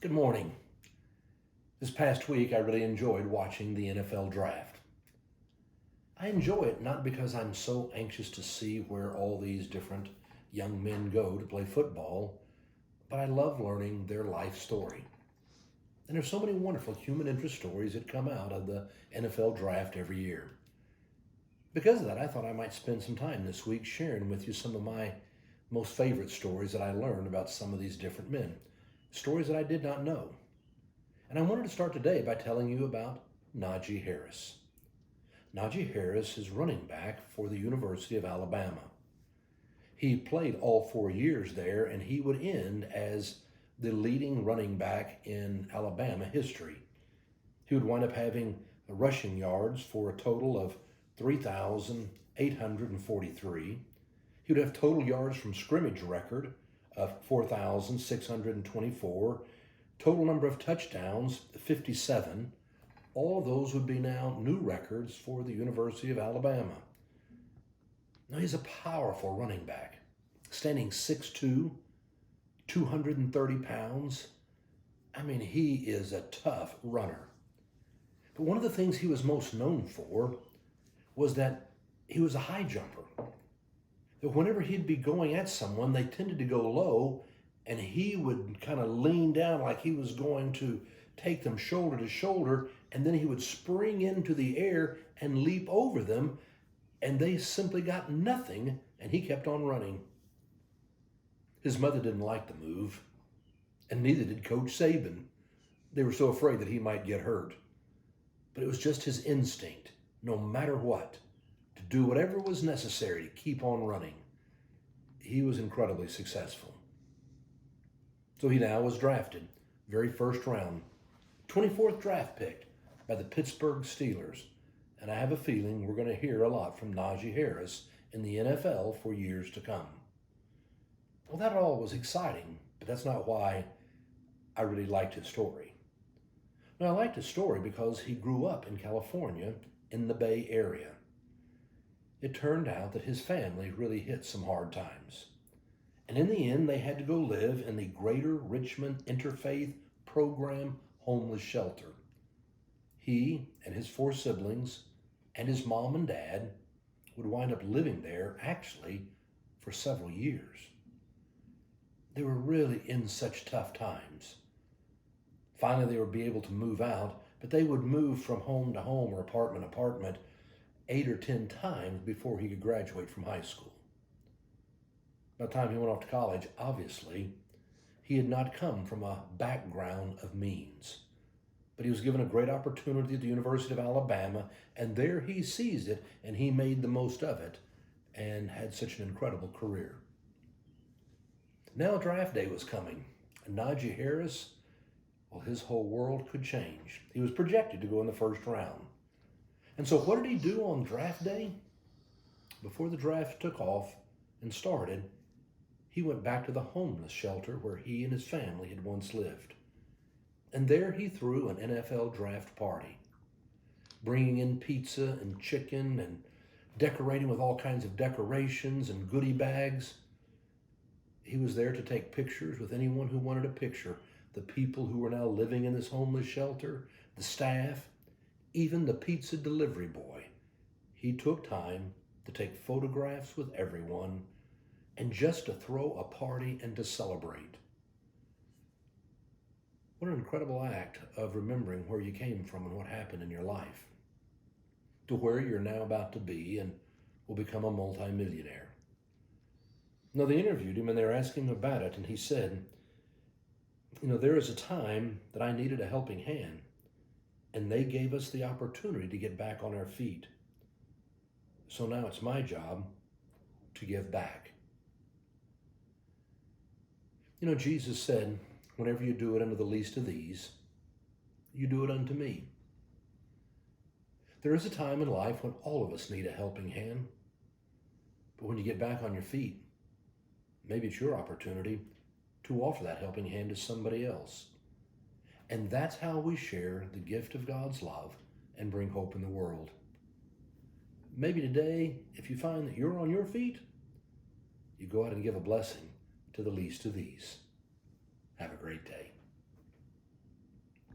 Good morning. This past week, I really enjoyed watching the NFL draft. I enjoy it not because I'm so anxious to see where all these different young men go to play football, but I love learning their life story. And there's so many wonderful human interest stories that come out of the NFL draft every year. Because of that, I thought I might spend some time this week sharing with you some of my most favorite stories that I learned about some of these different men, stories that I did not know. And I wanted to start today by telling you about Najee Harris. Najee Harris is running back for the University of Alabama. He played all 4 years there, and he would end as the leading running back in Alabama history. He would wind up having rushing yards for a total of 3,843. He would have total yards from scrimmage record of 4,624. Total number of touchdowns, 57. All of those would be now new records for the University of Alabama. Now he's a powerful running back, standing 6'2", 230 pounds. I mean, he is a tough runner. But one of the things he was most known for was that he was a high jumper. That whenever he'd be going at someone, they tended to go low, and he would kind of lean down like he was going to take them shoulder to shoulder, and then he would spring into the air and leap over them, and they simply got nothing, and he kept on running. His mother didn't like the move, and neither did Coach Saban. They were so afraid that he might get hurt. But it was just his instinct, no matter what, to do whatever was necessary to keep on running. He was incredibly successful. So he now was drafted, very first round, 24th draft pick by the Pittsburgh Steelers. And I have a feeling we're going to hear a lot from Najee Harris in the NFL for years to come. Well, that all was exciting, but that's not why I really liked his story. Now, I liked his story because he grew up in California in the Bay Area. It turned out that his family really hit some hard times. And in the end, they had to go live in the Greater Richmond Interfaith Program homeless shelter. He and his 4 siblings and his mom and dad would wind up living there actually for several years. They were really in such tough times. Finally, they would be able to move out, but they would move from home to home or apartment to apartment 8 or 10 times before he could graduate from high school. By the time he went off to college, obviously, he had not come from a background of means. But he was given a great opportunity at the University of Alabama, and there he seized it, and he made the most of it, and had such an incredible career. Now draft day was coming, and Najee Harris, well, his whole world could change. He was projected to go in the first round. And so what did he do on draft day? Before the draft took off and started, he went back to the homeless shelter where he and his family had once lived. And there he threw an NFL draft party, bringing in pizza and chicken and decorating with all kinds of decorations and goodie bags. He was there to take pictures with anyone who wanted a picture, the people who were now living in this homeless shelter, the staff, even the pizza delivery boy. He took time to take photographs with everyone and just to throw a party and to celebrate. What an incredible act of remembering where you came from and what happened in your life to where you're now about to be and will become a multimillionaire. Now, they interviewed him and they were asking him about it, and he said, there is a time that I needed a helping hand, and they gave us the opportunity to get back on our feet. So now it's my job to give back. Jesus said, whenever you do it unto the least of these, you do it unto me. There is a time in life when all of us need a helping hand. But when you get back on your feet, maybe it's your opportunity to offer that helping hand to somebody else. And that's how we share the gift of God's love and bring hope in the world. Maybe today, if you find that you're on your feet, you go out and give a blessing to the least of these.